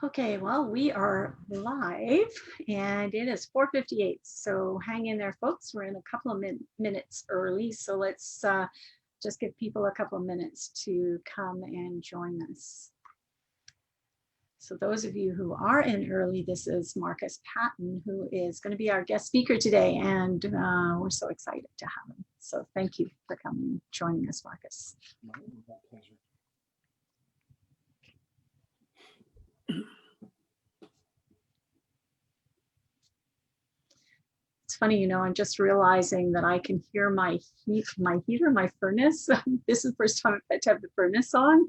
Okay, well, we are live and it is 4:58. So hang in there, folks. We're in a couple of minutes early. So let's just give people a couple of minutes to come and join us. So those of you who are in early, this is Marcus Paton, who is going to be our guest speaker today. And we're so excited to have him. So thank you for coming, joining us, Marcus. My pleasure. It's funny, I'm just realizing that I can hear my heater, my furnace. This is the first time I've had to have the furnace on.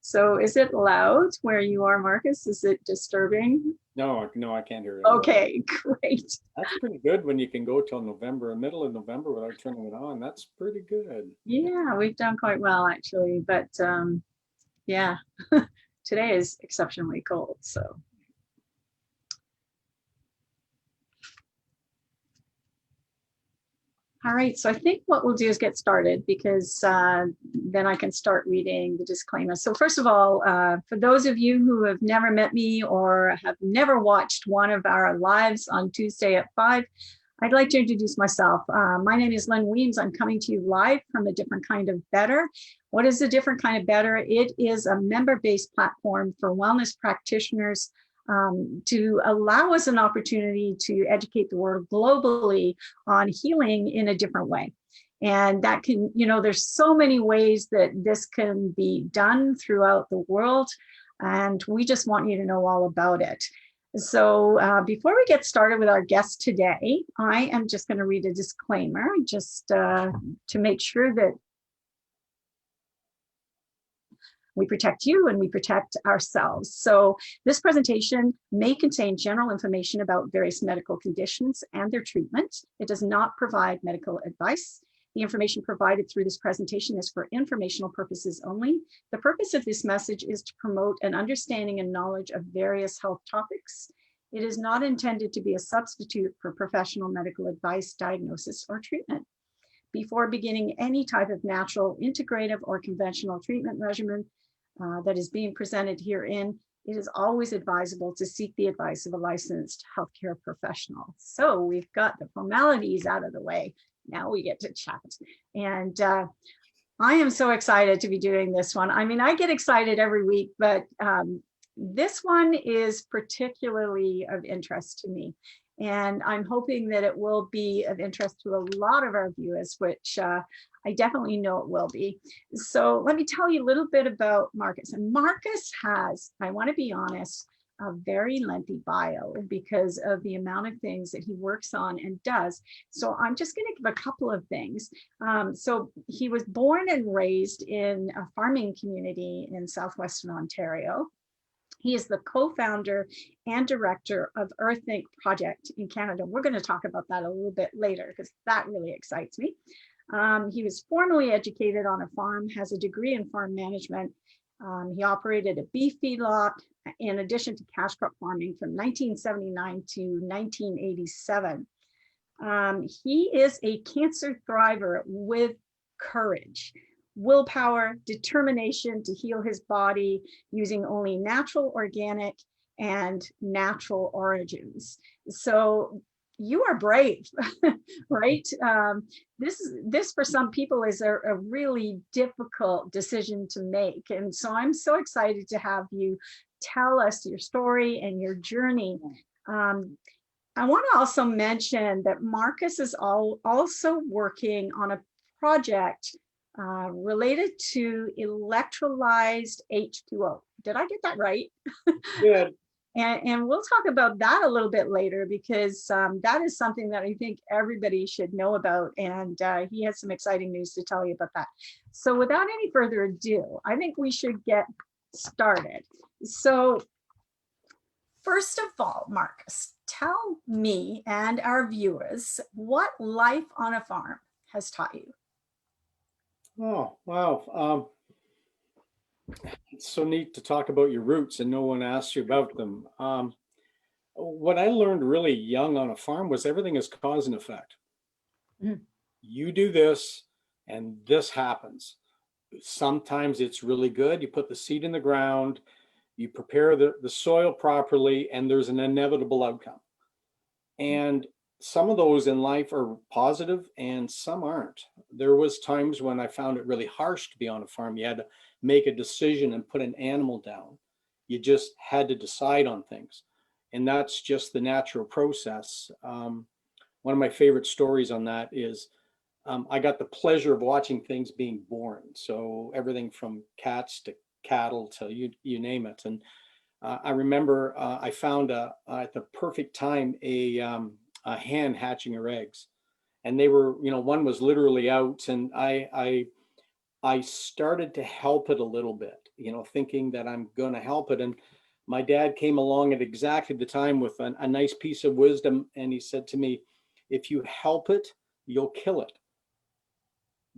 So is it loud where you are, Marcus? Is it disturbing? No, I can't hear it. Okay, great. That's pretty good when you can go till November, middle of November without turning it on. That's pretty good. Yeah, we've done quite well actually, but yeah, today is exceptionally cold, so. All right, so I think what we'll do is get started because then I can start reading the disclaimer. So first of all, for those of you who have never met me or have never watched one of our lives on Tuesday at 5, I'd like to introduce myself. My name is Lynn Weems. I'm coming to you live from A Different Kind of Better. What is A Different Kind of Better? It is a member-based platform for wellness practitioners to allow us an opportunity to educate the world globally on healing in a different way. And that can, there's so many ways that this can be done throughout the world. And we just want you to know all about it. So before we get started with our guest today, I am just going to read a disclaimer just to make sure that we protect you and we protect ourselves. So this presentation may contain general information about various medical conditions and their treatment. It does not provide medical advice. The information provided through this presentation is for informational purposes only. The purpose of this message is to promote an understanding and knowledge of various health topics. It is not intended to be a substitute for professional medical advice, diagnosis, or treatment. Before beginning any type of natural, integrative, or conventional treatment regimen that is being presented herein, it is always advisable to seek the advice of a licensed healthcare professional. So we've got the formalities out of the way. Now we get to chat. And I am so excited to be doing this one. I mean, I get excited every week, but this one is particularly of interest to me. And I'm hoping that it will be of interest to a lot of our viewers, which I definitely know it will be. So let me tell you a little bit about Marcus. And Marcus has, I want to be honest, a very lengthy bio because of the amount of things that he works on and does. So I'm just going to give a couple of things. So he was born and raised in a farming community in southwestern Ontario. He is the co-founder and director of EarthInc project in Canada. We're going to talk about that a little bit later because that really excites me. He was formally educated on a farm, has a degree in farm management. He operated a beef feedlot in addition to cash crop farming from 1979 to 1987. He is a cancer thriver with courage, willpower, determination to heal his body using only natural, organic, and natural origins. So you are brave, right? This for some people is a really difficult decision to make. And so I'm so excited to have you tell us your story and your journey. I want to also mention that Marcus is also working on a project related to electrolyzed H2O. Did I get that right? Good. And we'll talk about that a little bit later because that is something that I think everybody should know about. And he has some exciting news to tell you about that. So without any further ado, I think we should get started. So first of all, Marcus, tell me and our viewers what life on a farm has taught you. Oh, wow. It's so neat to talk about your roots and no one asks you about them. What I learned really young on a farm was everything is cause and effect. Mm. You do this and this happens. Sometimes it's really good. You put the seed in the ground you prepare the soil properly, and there's an inevitable outcome. And some of those in life are positive and some aren't. There was times when I found it really harsh to be on a farm. You had to make a decision and put an animal down. You just had to decide on things. And that's just the natural process. One of my favorite stories on that is I got the pleasure of watching things being born. So everything from cats to cattle to you name it. And I remember I found at the perfect time a hen hatching her eggs, and they were, one was literally out, and I started to help it a little bit, thinking that I'm going to help it. And my dad came along at exactly the time with a nice piece of wisdom, and he said to me, "If you help it, you'll kill it."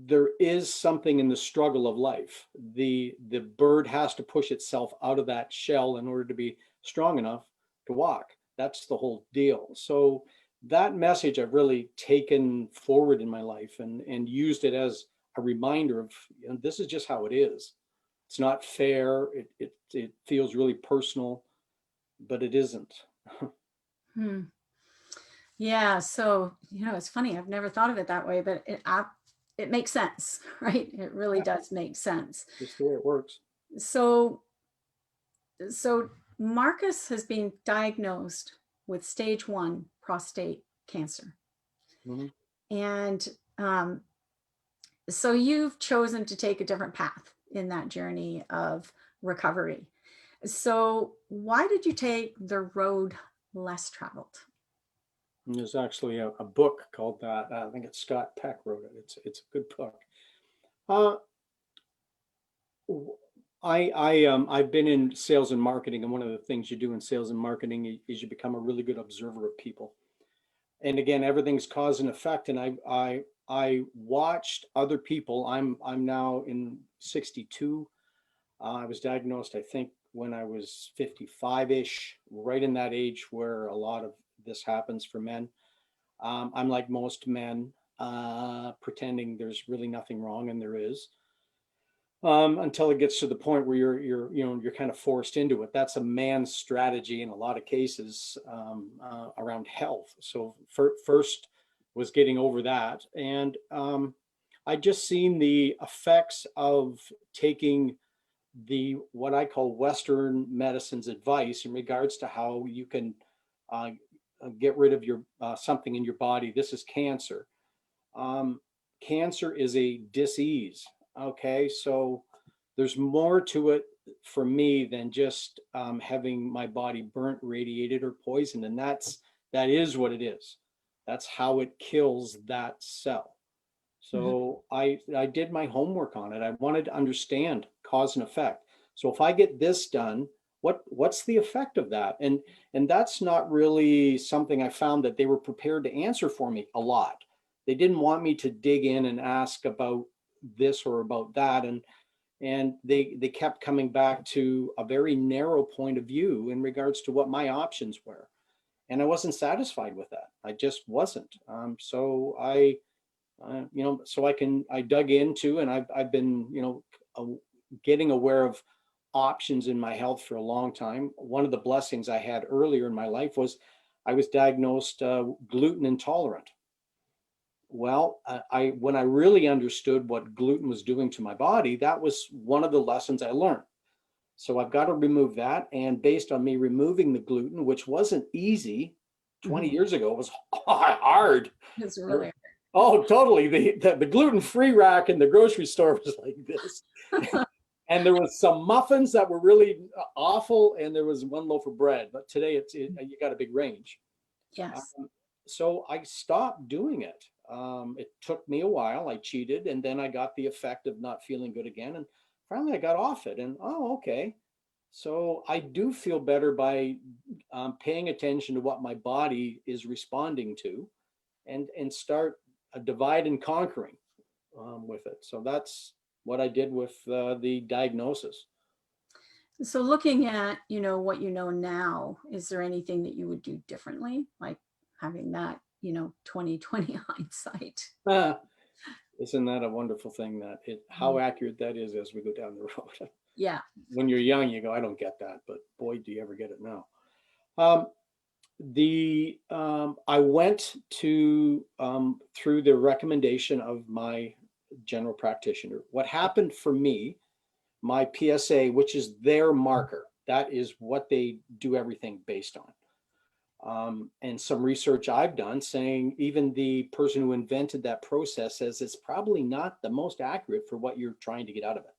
There is something in the struggle of life. The bird has to push itself out of that shell in order to be strong enough to walk. That's the whole deal. So that message I've really taken forward in my life and used it as a reminder of, this is just how it is. It's not fair. It feels really personal, but it isn't. Hmm. Yeah. So, it's funny. I've never thought of it that way, but it makes sense, right? It really does make sense. Just the way it works. So, Marcus has been diagnosed with stage 1 prostate cancer. Mm-hmm. And so you've chosen to take a different path in that journey of recovery. So why did you take the road less traveled? And there's actually a book called that. I think it's Scott Peck wrote it. It's a good book. I've been in sales and marketing, and one of the things you do in sales and marketing is you become a really good observer of people. And again, everything's cause and effect. And I watched other people. I'm now in 62. I was diagnosed, I think, when I was 55-ish, right in that age where a lot of this happens for men. I'm like most men, pretending there's really nothing wrong, and there is, until it gets to the point where you're kind of forced into it. That's a man's strategy in a lot of cases around health. So first was getting over that, and I just seen the effects of taking what I call Western medicine's advice in regards to how you can get rid of your something in your body. This is cancer. Cancer is a disease. Okay, so there's more to it for me than just having my body burnt, radiated, or poisoned, and that is what it is. That's how it kills that cell. So I did my homework on it. I wanted to understand cause and effect. So if I get this done, what's the effect of that? And that's not really something I found that they were prepared to answer for me a lot. They didn't want me to dig in and ask about this or about that. And they kept coming back to a very narrow point of view in regards to what my options were. And I wasn't satisfied with that. I just wasn't. So I dug into, and I've been, getting aware of options in my health for a long time. One of the blessings I had earlier in my life was I was diagnosed gluten intolerant. Well, when I really understood what gluten was doing to my body, that was one of the lessons I learned. So I've got to remove that. And based on me removing the gluten, which wasn't easy 20 years ago, it was hard. It's really Oh, totally. The gluten-free rack in the grocery store was like this. And there was some muffins that were really awful, and there was one loaf of bread. But today you got a big range. Yes. So I stopped doing it. It took me a while. I cheated, and then I got the effect of not feeling good again. And finally, I got off it. And okay. So I do feel better by paying attention to what my body is responding to, and start a divide and conquering with it. So that's what I did with the diagnosis. So looking at, what you know now, is there anything that you would do differently? Like having that, 2020 hindsight? Isn't that a wonderful thing that how accurate that is as we go down the road? Yeah. When you're young, you go, I don't get that, but boy, do you ever get it now. Um, I went to through the recommendation of my general practitioner. What happened for me, my PSA, which is their marker, that is what they do everything based on. And some research I've done saying even the person who invented that process says it's probably not the most accurate for what you're trying to get out of it.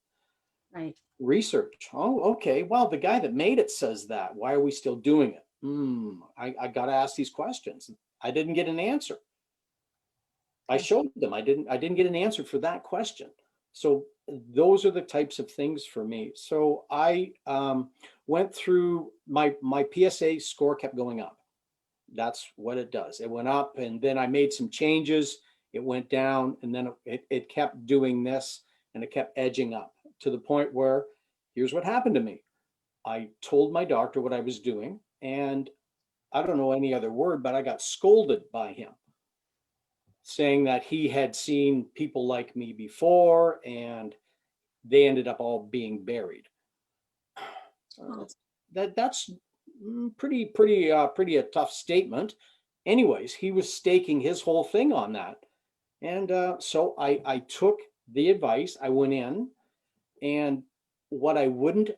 Right. Research. Oh, okay. Well, the guy that made it says that. Why are we still doing it? I got to ask these questions. I didn't get an answer. I showed them. I didn't get an answer for that question. So those are the types of things for me. So I went through my PSA score kept going up. That's what it does. It went up, and then I made some changes. It went down, and then it kept doing this, and it kept edging up to the point where here's what happened to me. I told my doctor what I was doing, and I don't know any other word, but I got scolded by him, saying that he had seen people like me before, and they ended up all being buried. Oh. That's pretty a tough statement. Anyways, he was staking his whole thing on that, and so I took the advice. I went in, and what I wouldn't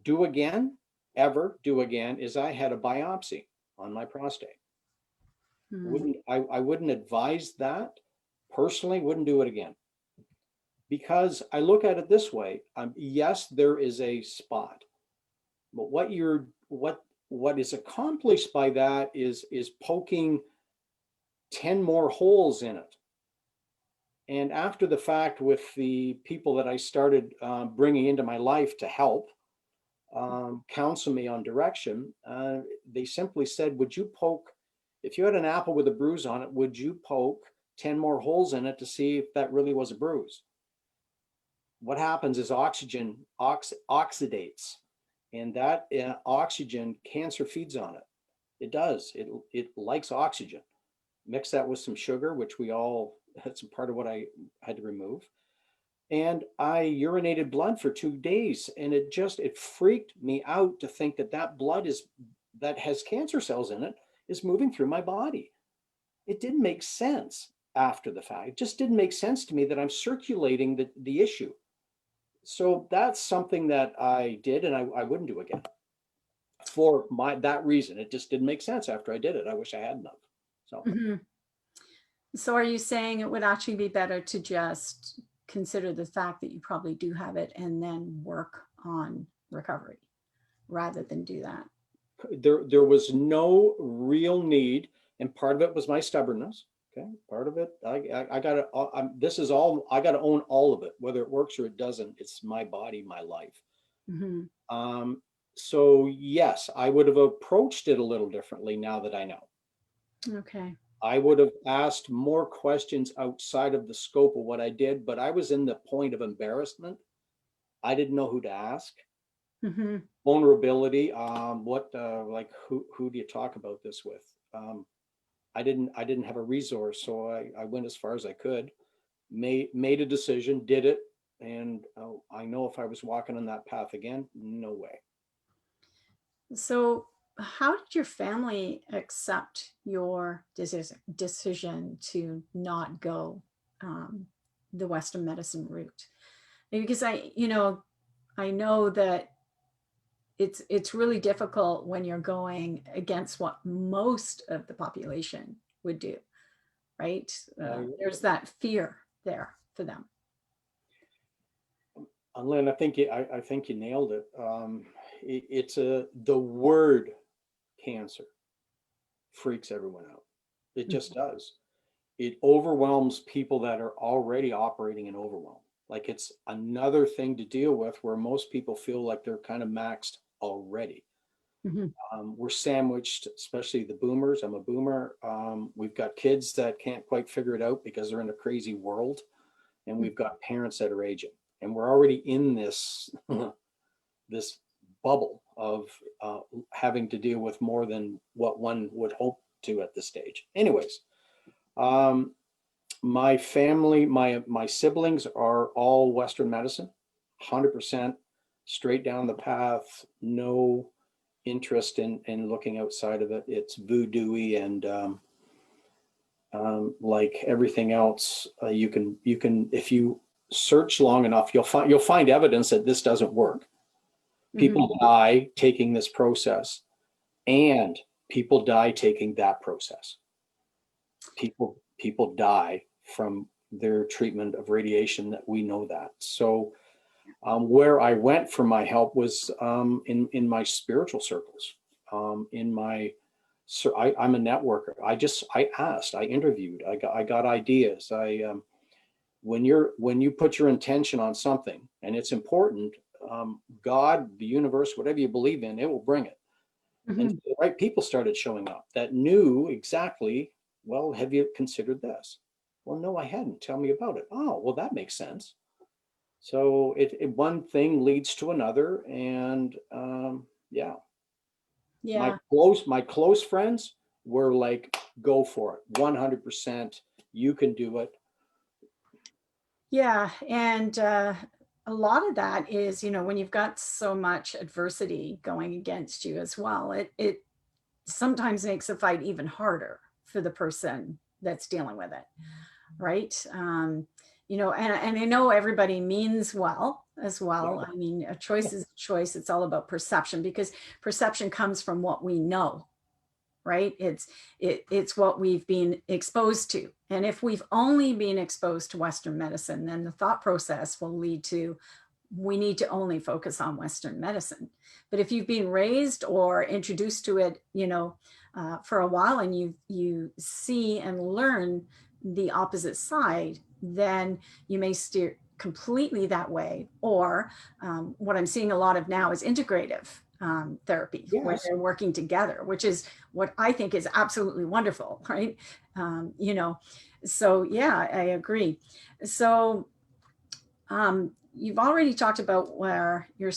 do again, ever do again, is I had a biopsy on my prostate. Hmm. I wouldn't advise that personally. Wouldn't do it again, because I look at it this way. Yes, there is a spot, but what is accomplished by that is poking 10 more holes in it. And after the fact, with the people that I started bringing into my life to help counsel me on direction, they simply said, would you poke, if you had an apple with a bruise on it, would you poke 10 more holes in it to see if that really was a bruise? What happens is oxygen oxidates, and that oxygen, cancer feeds on it. It does. It likes oxygen. Mix that with some sugar, which we all, that's part of what I had to remove. And I urinated blood for 2 days, and it freaked me out to think that that blood that has cancer cells in it is moving through my body. It didn't make sense after the fact. It just didn't make sense to me that I'm circulating the issue. So that's something that I did, and I wouldn't do again for that reason. It just didn't make sense after I did it. I wish I hadn't have. So Hmm. So are you saying it would actually be better to just consider the fact that you probably do have it and then work on recovery rather than do that? there was no real need, and part of it was my stubbornness. Okay, part of it, I got to. This is all I got to own all of it, whether it works or it doesn't. It's my body, my life. Hmm. So yes, I would have approached it a little differently now that I know. Okay. I would have asked more questions outside of the scope of what I did, but I was in the point of embarrassment. I didn't know who to ask. Hmm. Vulnerability. What like who do you talk about this with? I didn't have a resource, so I went as far as I could, made a decision, did it, and I know if I was walking on that path again, no way. So how did your family accept your decision to not go um, the Western medicine route? Because I know that it's really difficult when you're going against what most of the population would do, right? There's that fear there for them. Lynn, I think you nailed it. It's the word cancer freaks everyone out. It just does. It overwhelms people that are already operating in overwhelm. Like it's another thing to deal with where most people feel like they're kind of maxed already. Mm-hmm. We're sandwiched, especially the boomers. I'm a boomer. We've got kids that can't quite figure it out because they're in a crazy world, and we've got parents that are aging, and we're already in this this bubble of having to deal with more than what one would hope to at this stage. Anyways, My family, my siblings are all Western medicine, 100% straight down the path, no interest in looking outside of it. It's voodoo-y and like everything else, you can if you search long enough, you'll find evidence that this doesn't work. People die taking this process, and people die taking that process. People die from their treatment of radiation, that we know that. So where I went for my help was in my spiritual circles, in my, so I'm a networker. I asked, I interviewed, I got ideas. When you put your intention on something and it's important, God, the universe, whatever you believe in, it will bring it. And the right people started showing up that knew exactly, well, have you considered this? Well, no, I hadn't. Tell me about it. Oh, well, that makes sense. So one thing leads to another, and yeah. Yeah. My close friends were like, go for it, 100%. You can do it. Yeah. And a lot of that is, when you've got so much adversity going against you as well, it sometimes makes the fight even harder for the person that's dealing with it, right? And I know everybody means well as well. I mean, a choice is a choice. It's all about perception, because perception comes from what we know, right? It's what we've been exposed to. And if we've only been exposed to Western medicine, then the thought process will lead to, we need to only focus on Western medicine. But if you've been raised or introduced to it, for a while, and you see and learn the opposite side, then you may steer completely that way. Or what I'm seeing a lot of now is integrative therapy, where they're working together, which is what I think is absolutely wonderful, right? So yeah, I agree. So you've already talked about where your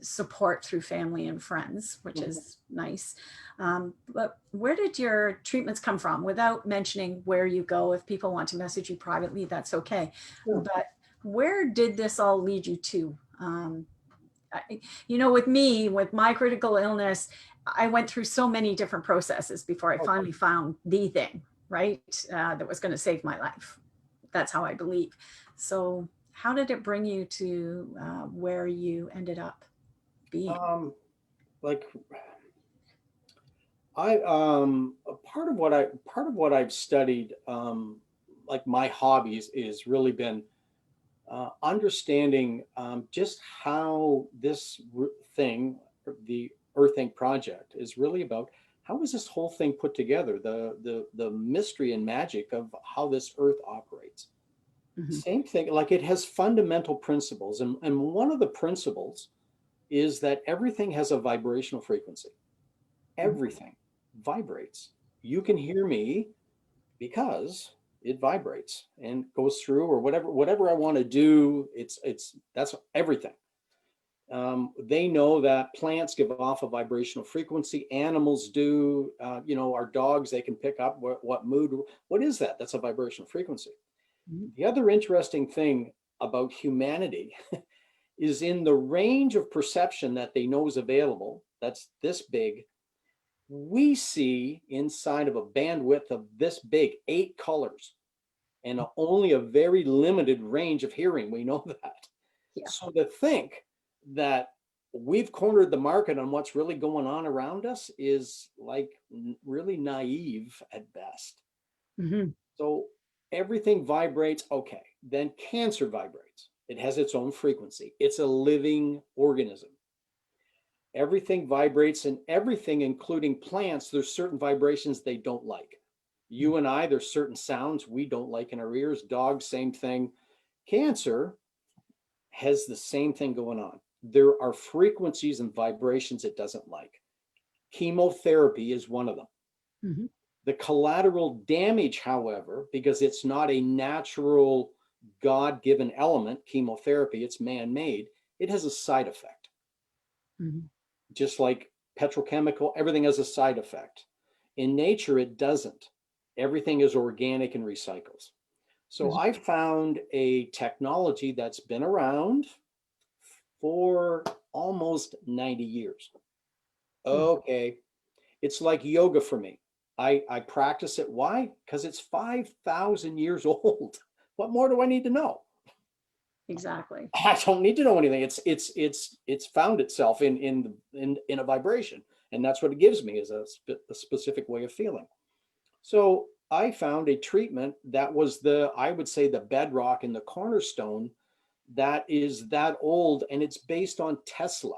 support through family and friends, which is nice. But where did your treatments come from? Without mentioning where you go, if people want to message you privately, that's okay. But where did this all lead you to? With me, with my critical illness, I went through so many different processes before I finally found the thing, right? That was going to save my life. That's how I believe. So how did it bring you to where you ended up being? Like I part of what I've studied, like my hobbies is really been understanding just how this thing, the Earth Inc. project, is really about. How is this whole thing put together? The mystery and magic of how this Earth operates. Same thing, like it has fundamental principles, and one of the principles is that everything has a vibrational frequency. Everything vibrates. You can hear me because it vibrates and goes through, or whatever I want to do. That's everything. They know that plants give off a vibrational frequency. Animals do. Our dogs, they can pick up what mood. What is that? That's a vibrational frequency. The other interesting thing about humanity is in the range of perception that they know is available. That's this big. We see inside of a bandwidth of this big, 8 colors, and only a very limited range of hearing. We know that. Yeah. So to think that we've cornered the market on what's really going on around us is like really naive at best. So everything vibrates. Okay, then cancer vibrates. It has its own frequency. It's a living organism. Everything vibrates, and everything, including plants, there's certain vibrations they don't like. You and I, there's certain sounds we don't like in our ears. Dogs, same thing. Cancer has the same thing going on. There are frequencies and vibrations it doesn't like. Chemotherapy is one of them. The collateral damage, however, because it's not a natural God-given element, chemotherapy, it's man-made, it has a side effect. Just like petrochemical, everything has a side effect. In nature, it doesn't. Everything is organic and recycles. So I found a technology that's been around for almost 90 years. Okay. It's like yoga for me. I practice it. Why? Because it's 5,000 years old. What more do I need to know? Exactly. I don't need to know anything. It's found itself in a vibration, and that's what it gives me, is a specific way of feeling. So I found a treatment that was I would say, the bedrock and the cornerstone that is that old, and it's based on Tesla,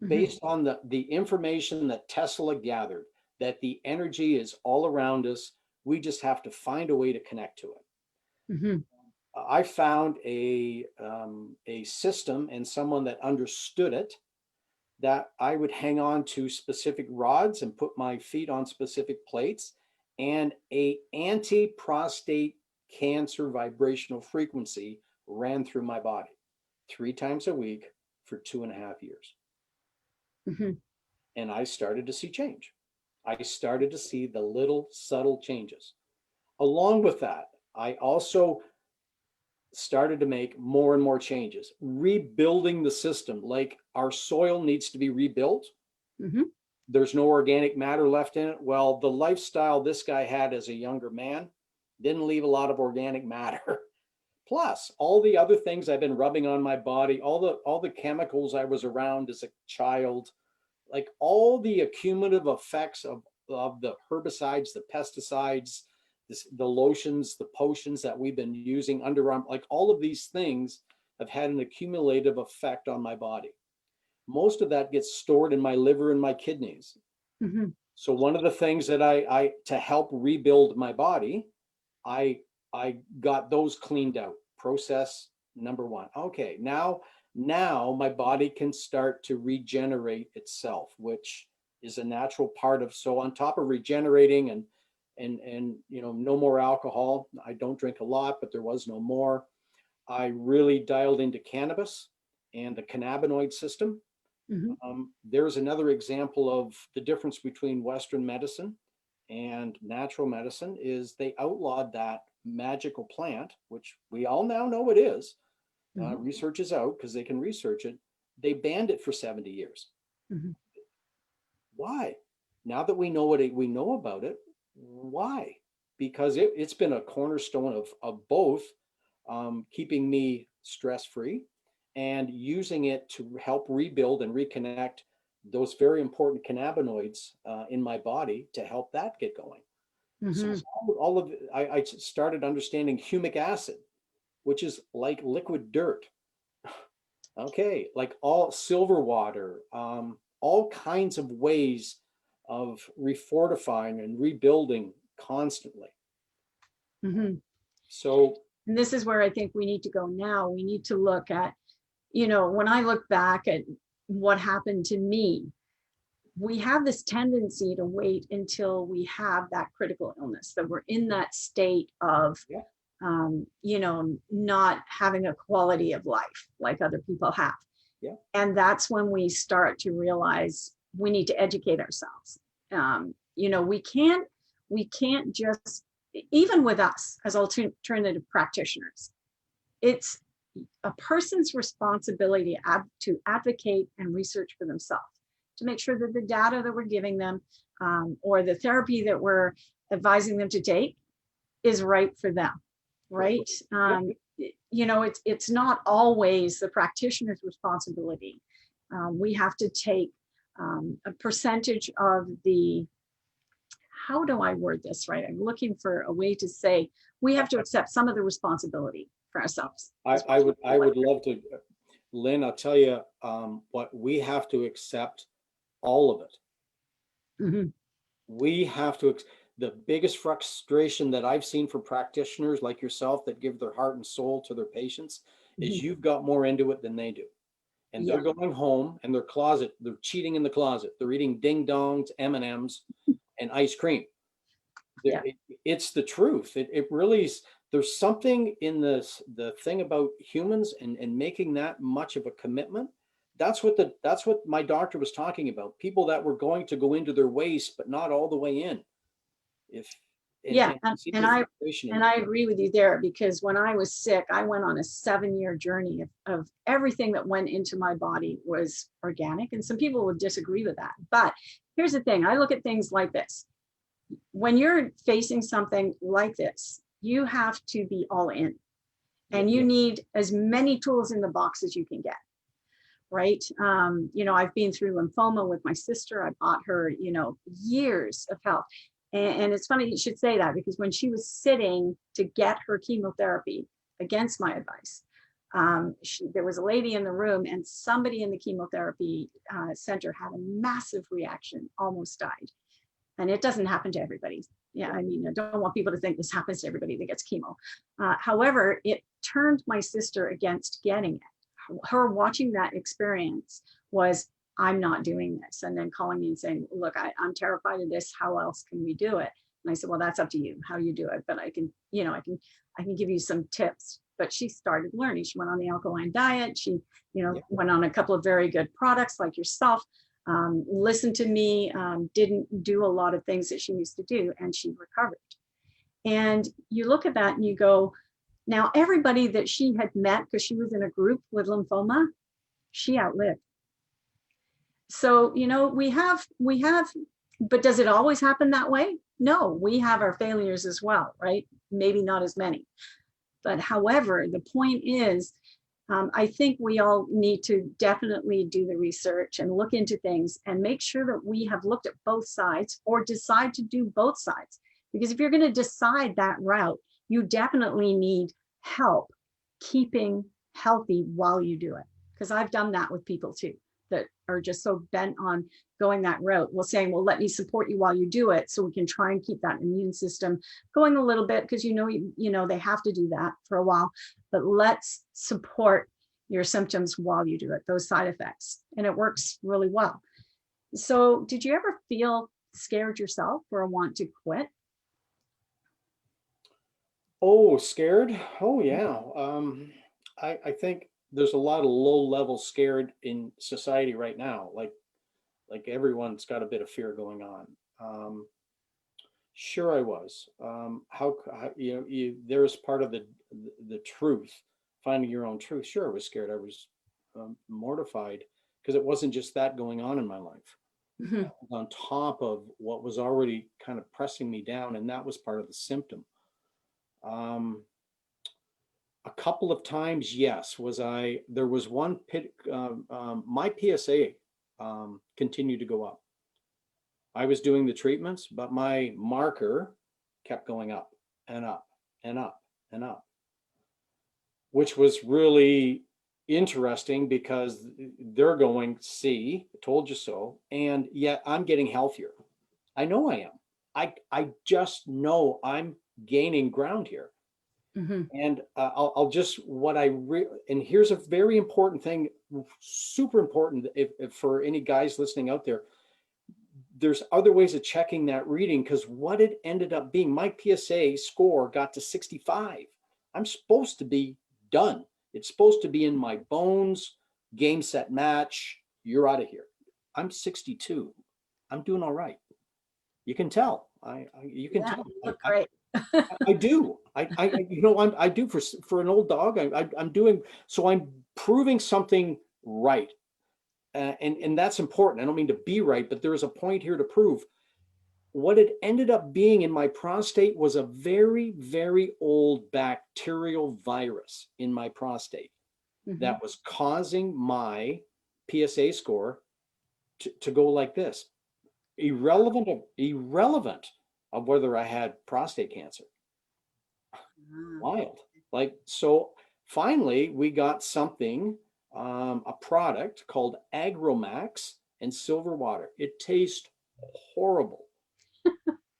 based on the information that Tesla gathered, that the energy is all around us. We just have to find a way to connect to it. I found a system and someone that understood it, that I would hang on to specific rods and put my feet on specific plates, and a anti-prostate cancer vibrational frequency ran through my body 3 times a week for 2.5 years. And I started to see change. I started to see the little subtle changes. Along with that, I also started to make more and more changes, rebuilding the system. Like, our soil needs to be rebuilt. There's no organic matter left in it. Well, the lifestyle this guy had as a younger man didn't leave a lot of organic matter. Plus, all the other things I've been rubbing on my body, all the chemicals I was around as a child, like all the accumulative effects of the herbicides, the pesticides, the lotions, the potions that we've been using, underarm, like all of these things have had an accumulative effect on my body. Most of that gets stored in my liver and my kidneys. So one of the things that I to help rebuild my body, I got those cleaned out. Process number 1. Okay, now my body can start to regenerate itself, which is a natural part of. So on top of regenerating and no more alcohol. I don't drink a lot, but there was no more. I really dialed into cannabis and the cannabinoid system. There's another example of the difference between Western medicine and natural medicine, is they outlawed that magical plant, which we all now know it is. Research is out because they can research it. They banned it for 70 years. Why? Now that we know we know about it, why? Because it's been a cornerstone of both keeping me stress-free and using it to help rebuild and reconnect those very important cannabinoids in my body to help that get going. So all of I started understanding humic acid, which is like liquid dirt. Okay, like all silver water, all kinds of ways of refortifying and rebuilding constantly. So, and this is where I think we need to go now. We need to look at, when I look back at what happened to me, we have this tendency to wait until we have that critical illness, that we're in that state of, not having a quality of life like other people have. And that's when we start to realize we need to educate ourselves. We can't just, even with us as alternative practitioners, it's a person's responsibility to advocate and research for themselves, to make sure that the data that we're giving them or the therapy that we're advising them to take is right for them, right? It's not always the practitioner's responsibility. We have to take a percentage of how do I word this right? I'm looking for a way to say we have to accept some of the responsibility for ourselves. I would love to, Lynn, I'll tell you what we have to accept, all of it. We have to, the biggest frustration that I've seen for practitioners like yourself that give their heart and soul to their patients is you've got more into it than they do. And they're going home and they're cheating in the closet. They're eating ding dongs, M&Ms, and ice cream. It's the truth. It really is. There's something in the thing about humans and making that much of a commitment. That's what my doctor was talking about. People that were going to go into their waste, but not all the way in. Yeah, you see the frustration in and I agree with you there, because when I was sick, I went on a 7-year journey of everything that went into my body was organic. And some people would disagree with that. But here's the thing, I look at things like this. When you're facing something like this, you have to be all in, and you need as many tools in the box as you can get. Right. I've been through lymphoma with my sister. I bought her, years of help. And it's funny you should say that, because when she was sitting to get her chemotherapy against my advice, there was a lady in the room, and somebody in the chemotherapy center had a massive reaction, almost died. And it doesn't happen to everybody. Yeah, I mean, I don't want people to think this happens to everybody that gets chemo. However, it turned my sister against getting it. Her watching that experience was, I'm not doing this. And then calling me and saying, look, I'm terrified of this. How else can we do it? And I said, well, that's up to you how you do it. But I can give you some tips. But she started learning. She went on the alkaline diet. She, went on a couple of very good products like yourself. Listened to me, didn't do a lot of things that she used to do, and she recovered. And you look at that and you go, now everybody that she had met, because she was in a group with lymphoma, she outlived. So, we have, but does it always happen that way? No, we have our failures as well, right? Maybe not as many. But however, the point is, I think we all need to definitely do the research and look into things and make sure that we have looked at both sides, or decide to do both sides. Because if you're going to decide that route, you definitely need help keeping healthy while you do it. Because I've done that with people too, that are just so bent on going that route. Well, saying, well, let me support you while you do it, so we can try and keep that immune system going a little bit, because they have to do that for a while. But let's support your symptoms while you do it, those side effects. And it works really well. So did you ever feel scared yourself or want to quit? Oh, scared? Oh, yeah. I think there's a lot of low-level scared in society right now. Like everyone's got a bit of fear going on. Sure, I was. How there's part of the truth, finding your own truth. Sure, I was scared. I was mortified, because it wasn't just that going on in my life. Mhm. On top of what was already kind of pressing me down, and that was part of the symptom. A couple of times, yes. There was one pit, my PSA continued to go up. I was doing the treatments, but my marker kept going up and up and up and up, which was really interesting, because they're going, see, I told you so. And yet I'm getting healthier. I know I am. I just know I'm gaining ground here. Mhm. And I'll just, and here's a very important thing, super important, if for any guys listening out there, there's other ways of checking that reading, because what it ended up being, my PSA score got to 65. I'm supposed to be done. It's supposed to be in my bones, game, set, match, you're out of here. I'm 62. I'm doing all right. You can tell. You can Yeah, tell. you look great. I do. I do for an old dog. I'm doing, so I'm proving something right. And that's important. I don't mean to be right, but there's a point here to prove. What it ended up being in my prostate was a very, very old bacterial virus in my prostate that was causing my PSA score to go like this, irrelevant of whether I had prostate cancer. Wild. So finally we got something, a product called Agromax and silver water. It tastes horrible.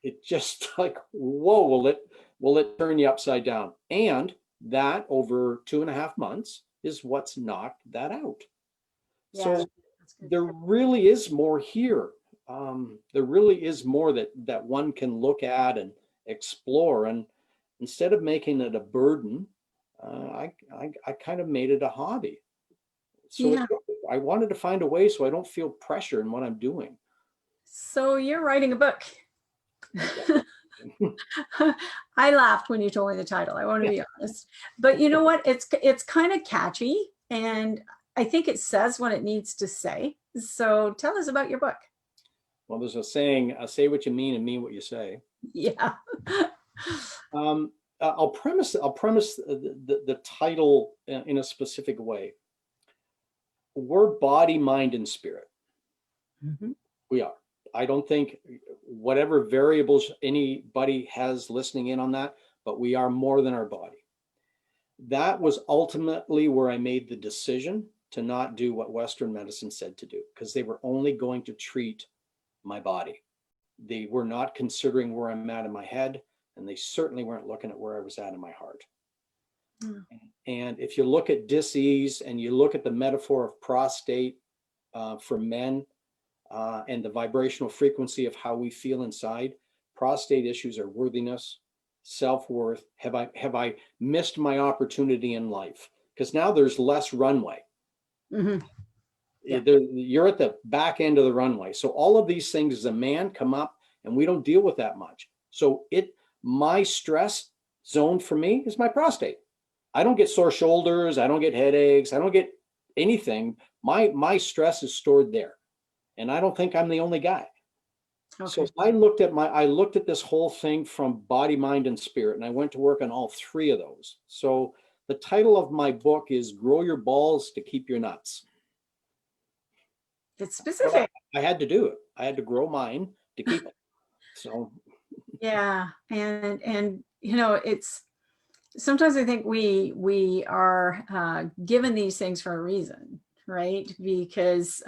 It just like, whoa, will it turn you upside down? And that over 2.5 months is what's knocked that out. Yeah, So there really is more here. There really is more that one can look at and explore. And instead of making it a burden, I kind of made it a hobby. So I wanted to find a way so I don't feel pressure in what I'm doing. So you're writing a book. I laughed when you told me the title. I want to be honest, but you know what? It's kind of catchy, and I think it says what it needs to say. So tell us about your book. Well, there's a saying, say what you mean and mean what you say. Yeah. I'll premise the title in a specific way. We're body, mind, and spirit. Mm-hmm. We are. I don't think whatever variables anybody has listening in on that, but we are more than our body. That was ultimately where I made the decision to not do what Western medicine said to do, because they were only going to treat my body. They were not considering where I'm at in my head, and they certainly weren't looking at where I was at in my heart. Mm. And if you look at dis-ease and you look at the metaphor of prostate for men, and the vibrational frequency of how we feel inside, prostate issues are worthiness, self-worth. Have I missed my opportunity in life? Because now there's less runway. Mm-hmm. Yeah. You're at the back end of the runway. So all of these things as a man come up, and we don't deal with that much. So my stress zone for me is my prostate. I don't get sore shoulders. I don't get headaches. I don't get anything. My stress is stored there. And I don't think I'm the only guy. Okay. So I looked at this whole thing from body, mind, and spirit, and I went to work on all three of those. So the title of my book is Grow Your Balls to Keep Your Nuts. It's specific. I had to do it. I had to grow mine to keep it. So yeah, and you know, it's sometimes I think we are given these things for a reason, right? Because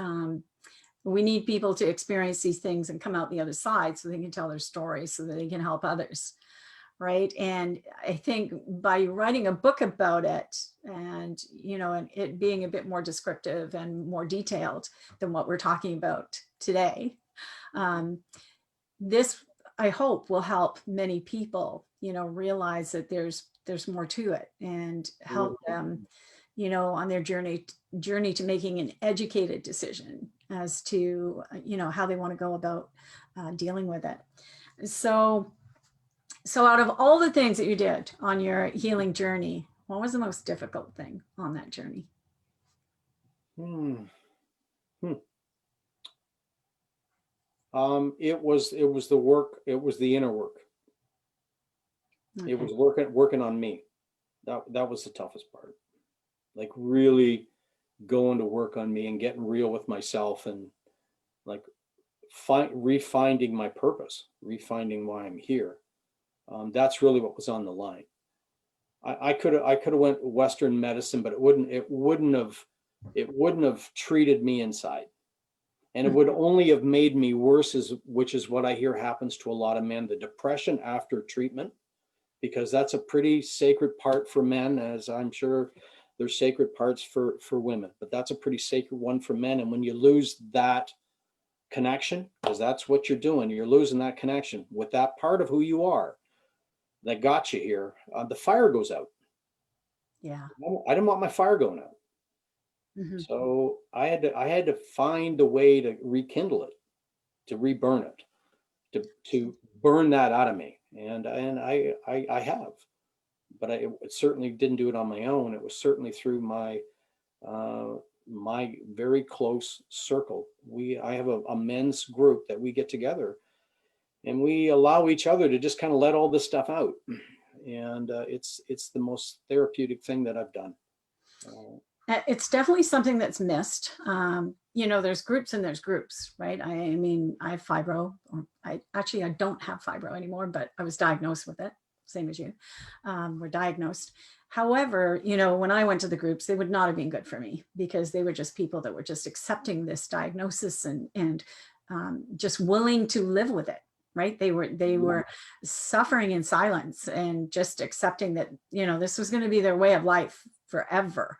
we need people to experience these things and come out the other side so they can tell their stories, so that they can help others, right? And I think by writing a book about it, and you know, and it being a bit more descriptive and more detailed than what we're talking about today, this I hope will help many people, you know, realize that there's more to it, and help them, you know, on their journey to making an educated decision as to, you know, how they want to go about dealing with it. So out of all the things that you did on your healing journey, what was the most difficult thing on that journey? It was the work. It was the inner work. Okay. It was working on me. That was the toughest part. Like really going to work on me and getting real with myself, and like refinding my purpose, refinding why I'm here. That's really what was on the line. I could have went Western medicine, but it wouldn't have treated me inside, and it would only have made me worse. Which is what I hear happens to a lot of men: the depression after treatment, because that's a pretty sacred part for men, as I'm sure there's sacred parts for women, but that's a pretty sacred one for men. And when you lose that connection, because that's what you're doing, you're losing that connection with that part of who you are that got you here, the fire goes out. Yeah. I didn't want my fire going out. Mm-hmm. So I had to find a way to rekindle it, to reburn it, to burn that out of me. And I have. But it certainly didn't do it on my own. It was certainly through my very close circle. I have a men's group that we get together, and we allow each other to just kind of let all this stuff out. And it's the most therapeutic thing that I've done. It's definitely something that's missed. You know, there's groups and there's groups, right? I mean, I have fibro. I don't have fibro anymore, but I was diagnosed with it. Same as you, were diagnosed. However, you know, when I went to the groups, they would not have been good for me, because they were just people that were just accepting this diagnosis and just willing to live with it, right? They were suffering in silence and just accepting that, you know, this was going to be their way of life forever,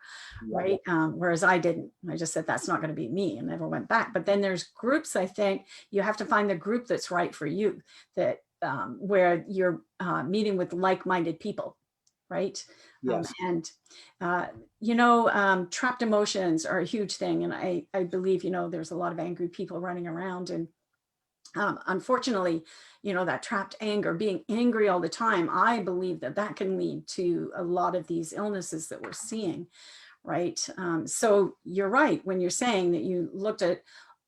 right? Whereas I didn't. I just said, that's not going to be me, and never went back. But then there's groups. I think you have to find the group that's right for you, that where you're meeting with like-minded people, right? Yes. You know, trapped emotions are a huge thing. And I believe, you know, there's a lot of angry people running around, and Unfortunately, that trapped anger, being angry all the time, I believe that that can lead to a lot of these illnesses that we're seeing, right? So you're right when you're saying that you looked at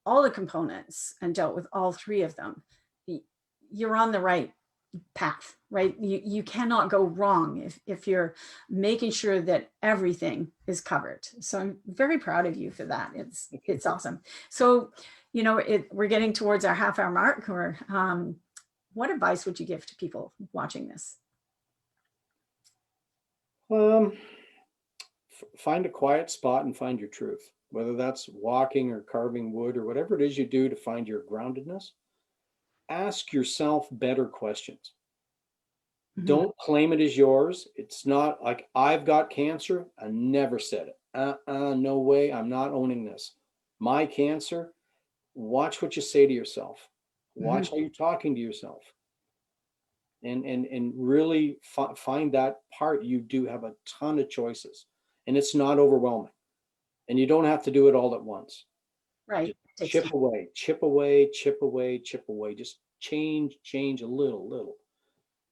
all the components and dealt with all three of them. You're on the right path, right? You cannot go wrong if you're making sure that everything is covered. So I'm very proud of you for that. It's awesome. So, we're getting towards our half-hour mark. Or what advice would you give to people watching this? Find a quiet spot and find your truth, whether that's walking or carving wood or whatever it is you do to find your groundedness. Ask yourself better questions. Don't claim it as yours. It's not like I've got cancer. I never said it. No way. I'm not owning this. My cancer. Watch what you say to yourself. Watch how you're talking to yourself. And really find that part. You do have a ton of choices, and it's not overwhelming. And you don't have to do it all at once. Right. Just chip away, chip away, chip away, chip away. Just change a little.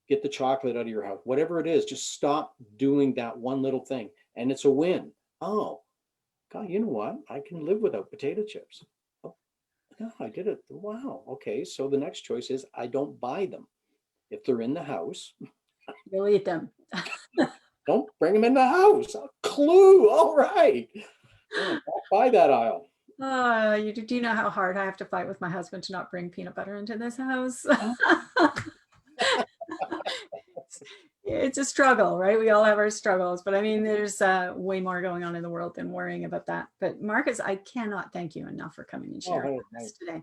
Get the chocolate out of your house, whatever it is. Just stop doing that one little thing, and it's a win. Oh, God, you know what? I can live without potato chips. Oh, no, I did it. Wow. Okay, so the next choice is I don't buy them. If they're in the house, you'll eat them. Don't bring them in the house. A clue. All right. Don't buy that aisle. Do you know how hard I have to fight with my husband to not bring peanut butter into this house? It's a struggle, right? We all have our struggles, but I mean, there's way more going on in the world than worrying about that. But Marcus, I cannot thank you enough for coming and sharing with us today.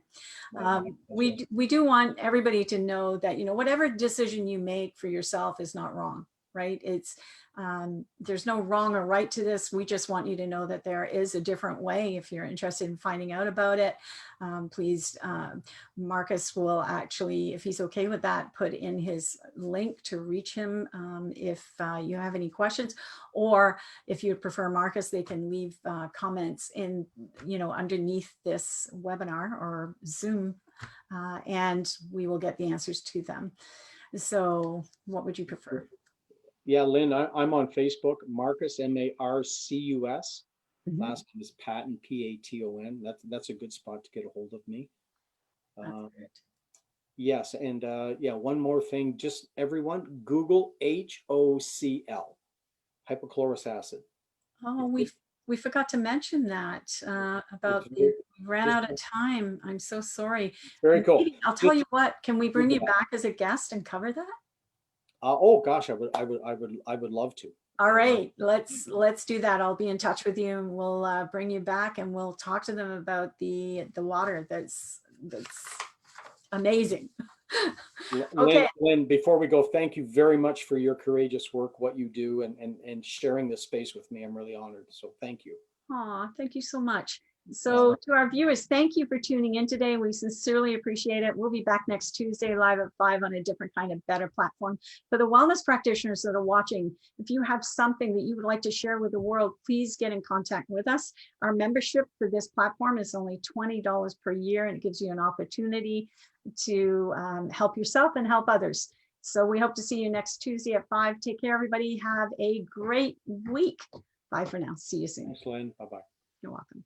We do want everybody to know that, whatever decision you make for yourself is not wrong, right? There's no wrong or right to this. We just want you to know that there is a different way. If you're interested in finding out about it, please, Marcus will actually, if he's okay with that, put in his link to reach him if you have any questions, or if you prefer Marcus, they can leave comments in, underneath this webinar or Zoom, and we will get the answers to them. So what would you prefer? Yeah, Lynn, I'm on Facebook, Marcus, Marcus. Last name is Paton, Paton. That's a good spot to get a hold of me. Yes, and one more thing, just everyone, Google HOCl, hypochlorous acid. Oh, we forgot to mention that about we ran out of time. I'm so sorry. Very cool. I'll tell you what, can we bring you back as a guest and cover that? Oh gosh, I would love to. All right, let's do that. I'll be in touch with you, and we'll bring you back, and we'll talk to them about the water. That's amazing. Okay. Lynn, before we go, thank you very much for your courageous work, what you do, and sharing this space with me. I'm really honored. So thank you. Aw, thank you so much. So to our viewers, thank you for tuning in today. We sincerely appreciate it. We'll be back next Tuesday live at 5 on a different kind of better platform. For the wellness practitioners that are watching, if you have something that you would like to share with the world, please get in contact with us. Our membership for this platform is only $20 per year, and it gives you an opportunity to help yourself and help others. So we hope to see you next Tuesday at 5. Take care, everybody. Have a great week. Bye for now. See you soon. Thanks, Lynn. Bye-bye. You're welcome.